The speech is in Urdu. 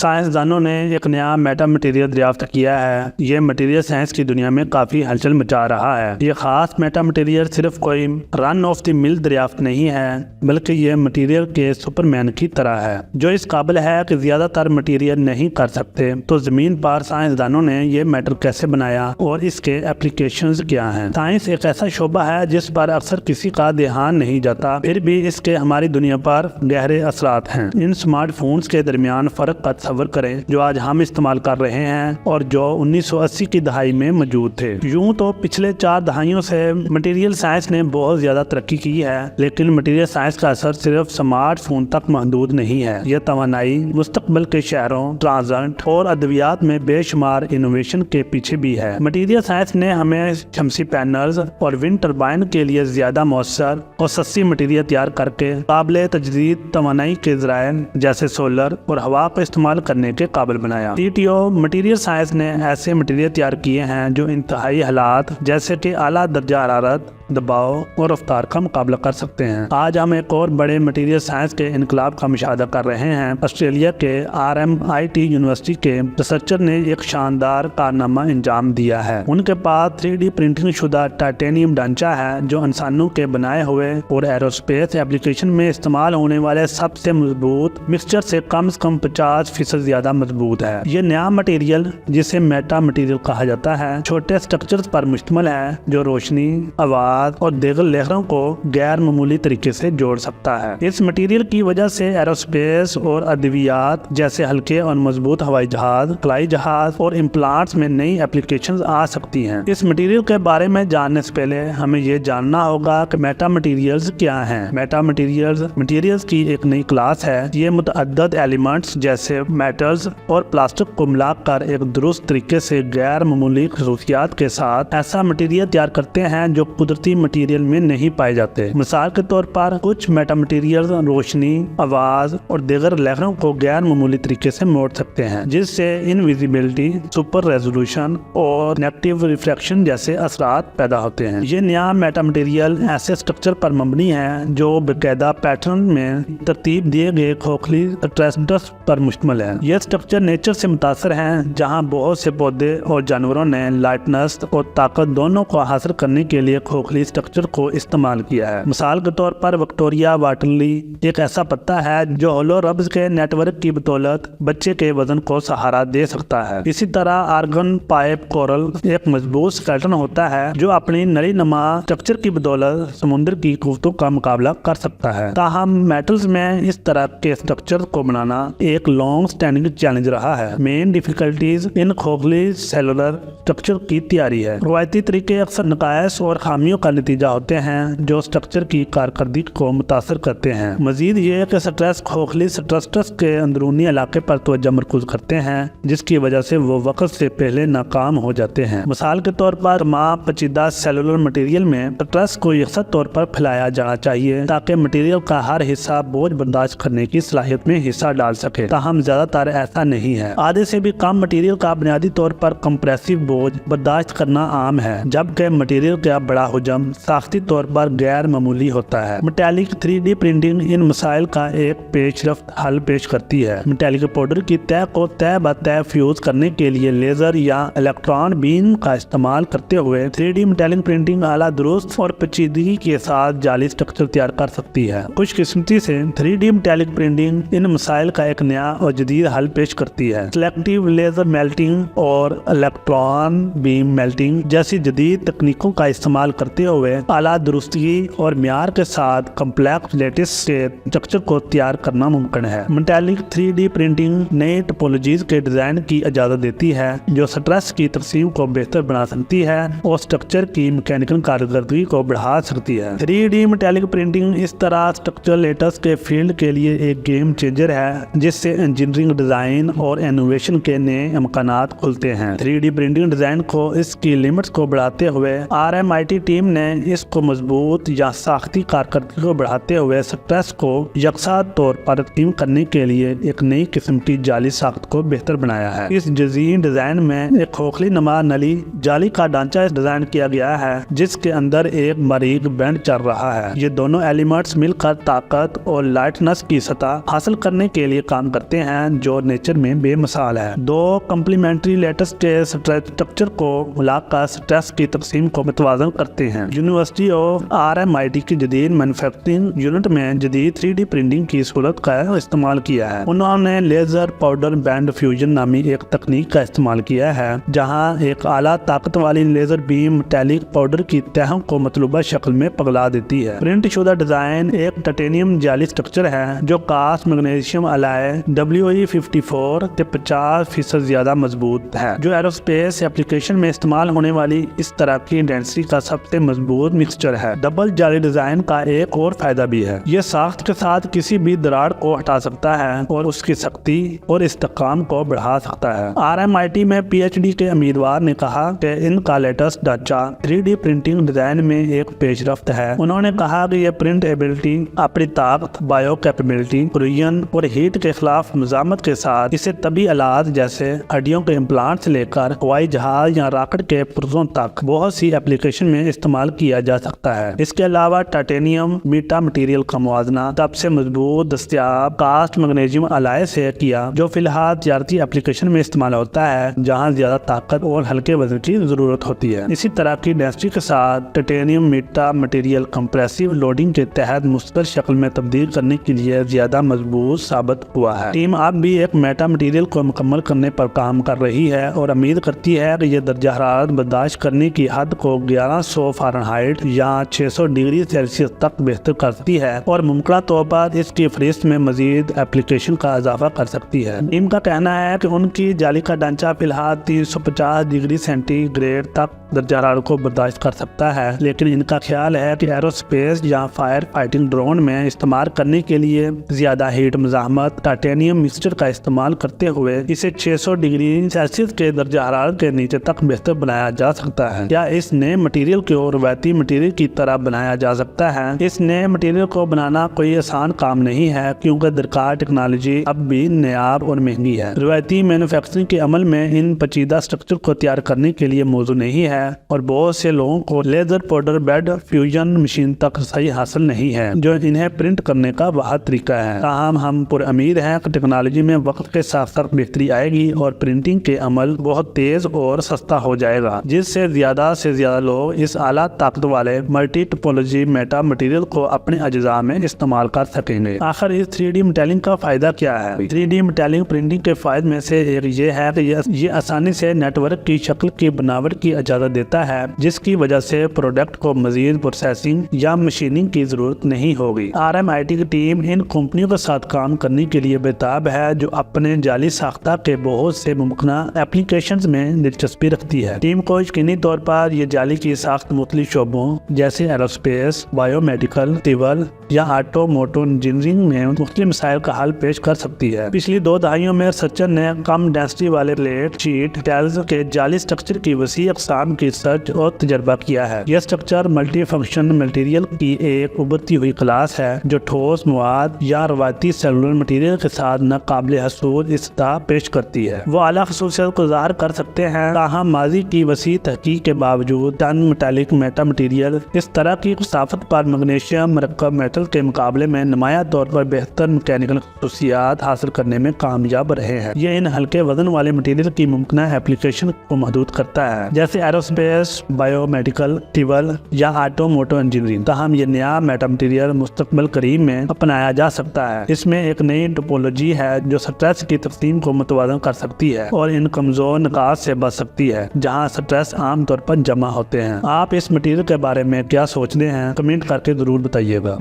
سائنسدانوں نے ایک نیا میٹا مٹیریل دریافت کیا ہے۔ یہ مٹیریل سائنس کی دنیا میں کافی ہلچل مچا رہا ہے۔ یہ خاص میٹا مٹیریل صرف کوئی رن آف دی مل دریافت نہیں ہے، بلکہ یہ مٹیریل کے سپر مین کی طرح ہے جو اس قابل ہے کہ زیادہ تر مٹیریل نہیں کر سکتے۔ تو زمین پر سائنسدانوں نے یہ میٹر کیسے بنایا اور اس کے اپلیکیشنز کیا ہیں؟ سائنس ایک ایسا شعبہ ہے جس پر اکثر کسی کا دھیان نہیں جاتا، پھر بھی اس کے ہماری دنیا پر گہرے اثرات ہیں۔ ان اسمارٹ فونز کے درمیان فرق کا تصور کریں جو آج ہم استعمال کر رہے ہیں اور جو 1980 کی دہائی میں موجود تھے۔ یوں تو پچھلے 4 دہائیوں سے مٹیریل سائنس نے بہت زیادہ ترقی کی ہے، لیکن مٹیریل سائنس کا اثر صرف اسمارٹ فون تک محدود نہیں ہے۔ یہ توانائی، مستقبل کے شہروں، ٹرانزٹ اور ادویات میں بے شمار انوویشن کے پیچھے بھی ہے۔ مٹیریل سائنس نے ہمیں شمسی پینلز اور ونڈ ٹربائن کے لیے زیادہ مؤثر اور سستی مٹیریل تیار کر کے قابل تجدید توانائی کے ذرائع جیسے سولر اور ہوا کو استعمال کرنے کے قابل بنایا۔ CTO مٹیریل سائنس نے ایسے مٹیریل تیار کیے ہیں جو انتہائی حالات جیسے کہ اعلیٰ درجہ حرارت، دباؤ اور رفتار کا مقابلہ کر سکتے ہیں۔ آج ہم ایک اور بڑے مٹیریل سائنس کے انقلاب کا مشاہدہ کر رہے ہیں۔ آسٹریلیا کے RMIT یونیورسٹی کے ریسرچر نے ایک شاندار کارنامہ انجام دیا ہے۔ ان کے پاس 3D پرنٹنگ شدہ ٹائٹینیم ڈھانچہ ہے جو انسانوں کے بنائے ہوئے اور ایروسپیس ایپلیکیشن میں استعمال ہونے والے سب سے مضبوط مکسچر سے کم 50% زیادہ مضبوط ہے۔ یہ نیا مٹیریل جسے میٹا مٹیریل کہا جاتا ہے چھوٹے سٹرکچرز پر مشتمل ہے جو روشنی، آواز اور دیگر لہروں کو غیر معمولی طریقے سے جوڑ سکتا ہے۔ اس مٹیریل کی وجہ سے ایروسپیس اور ادویات جیسے ہلکے اور مضبوط ہوائی جہاز، خلائی جہاز اور امپلانٹس میں نئی اپلیکیشنز آ سکتی ہیں۔ اس مٹیریل کے بارے میں جاننے سے پہلے ہمیں یہ جاننا ہوگا کہ میٹا مٹیریلز کیا ہیں۔ میٹا مٹیریلز کی ایک نئی کلاس ہے۔ یہ متعدد ایلیمنٹس جیسے میٹلز اور پلاسٹک کو ملا کر ایک درست طریقے سے غیر معمولی خصوصیات کے ساتھ ایسا مٹیریل تیار کرتے ہیں جو قدرتی مٹیریل میں نہیں پائے جاتے۔ مثال کے طور پر کچھ میٹا مٹیریل روشنی، آواز اور دیگر لہروں کو غیر معمولی طریقے سے موڑ سکتے ہیں، جس سے انویزیبلٹی، سپر ریزولوشن اور نیگیٹو ریفلیکشن جیسے اثرات پیدا ہوتے ہیں۔ یہ نیا میٹا مٹیریل ایسے سٹرکچر پر مبنی ہے جو باقاعدہ پیٹرن میں ترتیب دیے گئے کھوکھلی سٹرکچرز پر مشتمل ہے۔ یہ سٹرکچر نیچر سے متاثر ہیں جہاں بہت سے پودے اور جانوروں نے لائٹنس اور طاقت دونوں کو حاصل کرنے کے لیے کھوکھلی سٹرکچر کو استعمال کیا ہے۔ مثال کے طور پر وکٹوریا واٹر لی ایک ایسا پتا ہے جو ہولو ربز کے نیٹ ورک کی بدولت بچے کے وزن کو سہارا دے سکتا ہے۔ اسی طرح آرگن پائپ کورل ایک مضبوط سکیلٹن ہوتا ہے جو اپنی نلی نما سٹرکچر کی بدولت سمندر کی قوتوں کا مقابلہ کر سکتا ہے۔ تاہم میٹلز میں اس طرح کے سٹرکچر کو بنانا ایک لانگ سٹینڈنگ چیلنج رہا ہے۔ مین ڈیفیکلٹیز ان کھوکھلی سیلولر سٹرکچر کی تیاری ہے۔ روایتی طریقے اکثر نقائص اور خامیوں کا نتیجہ ہوتے ہیں جو سٹرکچر کی کارکردگی کو متاثر کرتے ہیں۔ مزید یہ کہ سٹریس کھوکھلی سٹرکچرز کے اندرونی علاقے پر توجہ مرکوز کرتے ہیں جس کی وجہ سے وہ وقت سے پہلے ناکام ہو جاتے ہیں۔ مثال کے طور پر تمام پیچیدہ سیلولر مٹیریل میں سٹریس کو یکساں طور پر پھیلایا جانا چاہیے تاکہ مٹیریل کا ہر حصہ بوجھ برداشت کرنے کی صلاحیت میں حصہ ڈال سکے۔ تاہم زیادہ تر ایسا نہیں ہے۔ آدھے سے بھی کم مٹیریل کا بنیادی طور پر کمپریسو بوجھ برداشت کرنا عام ہے، جبکہ مٹیریل کا بڑا حجم ساختی طور پر غیر معمولی ہوتا ہے۔ میٹالک 3D پرنٹنگ ان مسائل کا ایک پیش رفت حل پیش کرتی ہے۔ میٹالک پاؤڈر کی تہ کو تہ بہ تہ فیوز کرنے کے لیے لیزر یا الیکٹران بیم کا استعمال کرتے ہوئے 3D میٹالک پرنٹنگ اعلیٰ درست اور پیچیدگی کے ساتھ جعلی سٹرکچر تیار کر سکتی ہے۔ خوش قسمتی سے 3D میٹالک پرنٹنگ ان مسائل کا ایک نیا اور جدید حل پیش کرتی ہے۔ سلیکٹیو لیزر میلٹنگ اور الیکٹران بیم میلٹنگ جیسی جدید تکنیکوں کا استعمال کرتے ہوئے اعلیٰ درستگی اور معیار کے ساتھ کمپلیکس لیٹس کے سٹرکچر کو تیار کرنا ممکن ہے۔ میٹالک 3D پرنٹنگ نئی ٹپولوجیز کے ڈیزائن کی اجازت دیتی ہے جو سٹریس کی تقسیم کو بہتر بنا سکتی ہے اور سٹرکچر کی میکینیکل کارکردگی کو بڑھا سکتی ہے۔ 3D میٹالک پرنٹنگ اس طرح سٹرکچر لیٹس کے فیلڈ کے لیے ایک گیم چینجر ہے جس سے انجینئرنگ ڈیزائن اور انوویشن کے نئے امکانات کھلتے ہیں۔ 3D پرنٹنگ ڈیزائن کو اس کی لمٹس کو بڑھاتے ہوئے RMIT ٹیم نے اس کو مضبوط یا ساختی کارکردگی کو بڑھاتے ہوئے سٹریس کو یکساں طور پر تقسیم کرنے کے لیے ایک نئی قسم کی جعلی ساخت کو بہتر بنایا ہے۔ اس جزئی ڈیزائن میں ایک کھوکھلی نما نلی جعلی کا ڈھانچہ ڈیزائن کیا گیا ہے جس کے اندر ایک باریک بینڈ چل رہا ہے۔ یہ دونوں ایلیمنٹس مل کر طاقت اور لائٹنس کی سطح حاصل کرنے کے لیے کام کرتے ہیں جو نیچر میں بے مثال ہے۔ دو کمپلیمنٹری لیٹس کے اسٹرکچر کو ملا کر سٹریس کی تقسیم کو متوازن کرتے ہیں۔ یونیورسٹی آف RMIT کی جدید مینوفیکچرنگ یونٹ میں جدید 3D پرنٹنگ کی صورت کا استعمال کیا ہے۔ انہوں نے لیزر پاؤڈر بینڈ فیوژن نامی ایک تکنیک کا استعمال کیا ہے جہاں ایک اعلیٰ طاقت والی لیزر بیم میٹالک پاؤڈر کی تہوں کو مطلوبہ شکل میں پگھلا دیتی ہے۔ پرنٹ شدہ ڈیزائن ایک ٹائٹینیم جعلی اسٹرکچر ہے جو کاسٹ میگنیشیم الائے WE54 سے 50% زیادہ مضبوط ہے، جو ایروسپیس ایپلیکیشن میں استعمال ہونے والی اس طرح کی ڈینسٹی کا سب سے مضبوط مکسچر ہے۔ ڈبل جعلی ڈیزائن کا ایک اور فائدہ بھی ہے، یہ ساخت کے ساتھ کسی بھی دراڑ کو ہٹا سکتا ہے اور اس کی سختی اور استحکام کو بڑھا سکتا ہے۔ RMIT میں PhD کے امیدوار نے کہا کہ ان کا لیٹسٹ ڈھانچہ 3D پرنٹنگ ڈیزائن میں ایک پیش رفت ہے۔ انہوں نے کہا کہ یہ پرنٹ ایبلٹی اپنی طاقت، بایو کیپیبلٹی، کروژن اور ہیٹ کے خلاف مزاحمت کے ساتھ اسے طبی آلات جیسے ہڈیوں کے امپلانٹ سے لے کر ہوائی جہاز یا راکٹ کے پرزوں تک بہت سی ایپلیکیشن میں استعمال کیا جا سکتا ہے۔ اس کے علاوہ ٹائٹینیم میٹا مٹیریل کا موازنہ سب سے مضبوط دستیاب کاسٹ میگنیشیم الائے سے کیا جو فی الحال تجارتی ایپلیکیشن میں استعمال ہوتا ہے جہاں زیادہ طاقت اور ہلکے وزن کی ضرورت ہوتی ہے۔ اسی طرح کی ڈینسٹی کے ساتھ titanium meta material compressive loading کے تحت مستقل شکل میں تبدیل کرنے کے لیے زیادہ مضبوط ثابت ہوا ہے۔ ٹیم اب بھی ایک میٹا مٹیریل کو مکمل کرنے پر کام کر رہی ہے اور امید کرتی ہے کہ یہ درجہ حرارت برداشت کرنے کی حد کو 1100 فارنہائٹ یا 600 ڈگری سیلسیس تک بہتر کرتی ہے اور ممکنہ طور پر اس کی فہرست میں مزید ایپلیکیشن کا اضافہ کر سکتی ہے۔ ٹیم کا کہنا ہے کہ ان کی جعلی کا ڈھانچہ فی الحال 350 ڈگری سینٹی گریڈ تک درجہ حرارت کو برداشت کر سکتا ہے، لیکن ان کا خیال ہے کہ ایروسپیس یا فائر فائٹنگ ڈرون میں استعمال کرنے کے لیے زیادہ ہیٹ مزاحمت ٹائٹینیم مکسچر کا استعمال کرتے ہوئے اسے 600 ڈگری سیلسیس کے درجہ حرارت کے نیچے تک بہتر بنایا جا سکتا ہے۔ کیا اس نئے مٹیریل کو روایتی مٹیریل کی طرح بنایا جا سکتا ہے؟ اس نئے مٹیریل کو بنانا کوئی آسان کام نہیں ہے کیونکہ درکار ٹیکنالوجی اب بھی نایاب اور مہنگی ہے۔ روایتی مینوفیکچرنگ کے عمل میں ان پیچیدہ اسٹرکچر کو تیار کرنے کے لیے موزوں نہیں ہے اور بہت سے لوگوں کو laser powder bed fusion machine تک رسائی حاصل نہیں ہے جو انہیں پرنٹ کرنے کا واحد طریقہ ہے۔ تاہم ہم پر امید ہیں کہ ٹیکنالوجی میں وقت کے ساتھ ساتھ بہتری آئے گی اور پرنٹنگ کے عمل بہت تیز اور سستا ہو جائے گا جس سے زیادہ لوگ اس اعلیٰ طاقت والے ملٹی ٹپولوجی میٹا مٹیریل کو اپنے اجزاء میں استعمال کر سکیں گے۔ آخر اس 3D میٹالنگ کا فائدہ کیا ہے؟ 3D میٹالنگ پرنٹنگ کے فائدے میں سے ایک یہ ہے کہ یہ آسانی سے نیٹ ورک کی شکل کی بناوٹ کی اجازت دیتا ہے جس کی وجہ سے پروڈکٹ کو مزید پروسیسنگ یا مشیننگ کی ضرورت نہیں ہوگی۔ RMIT کی ٹیم ان کمپنیوں کے ساتھ کام کرنے کے لیے بےتاب ہے جو اپنے جعلی ساختہ کے بہت سے ممکنہ ایپلیکیشنز میں دلچسپی رکھتی ہے۔ ٹیم کو یقینی طور پر یہ جعلی کی ساخت مختلف شعبوں جیسے ایروسپیس، بایو میڈیکل، سول یا آٹو موٹو انجینئرنگ میں مختلف مسائل کا حل پیش کر سکتی ہے۔ پچھلی 2 دہائیوں میں ریسرچر نے کم ڈینسٹی والے پلیٹ شیٹ ٹیلز کے جعلی اسٹرکچر کی وسیع اقسام کی ریسرچ اور تجربہ کیا ہے۔ یہ اسٹرکچر ملٹی فنکشن مٹیریل کی ایک ابھرتی ہوئی کلاس ہے جو ٹھوس مواد یا روایتی سیلولر مٹیریل کے ساتھ ناقابل حصول استطاعت پیش کرتی ہے۔ وہ اعلیٰ خصوصیات کو ظاہر کر سکتے ہیں تاہم ماضی کی وسیع تحقیق کے باوجود ٹن میٹالک میٹا مٹیریل اس طرح کی کثافت پر میگنیشیم مرکب میٹل کے مقابلے میں نمایاں طور پر بہتر میکینیکل خصوصیات حاصل کرنے میں کامیاب رہے ہیں۔ یہ ان ہلکے وزن والے مٹیریل کی ممکنہ ایپلیکیشن کو محدود کرتا ہے جیسے ایروسپیس، بایو میڈیکل، سول یا آٹو موٹو انجینئرنگ۔ تاہم یہ نیا میٹا مٹیریل مستقبل قریب میں اپنایا جا سکتا ہے۔ اس میں ایک نئی ٹوپولوجی ہے جو سٹریس کی تقسیم کو متوازن کر سکتی ہے اور ان کمزور نکات سے بچ سکتی ہے جہاں سٹریس عام طور پر جمع ہوتے ہیں۔ آپ اس مٹیریل کے بارے میں کیا سوچتے ہیں؟ کمنٹ کر کے ضرور بتائیے گا۔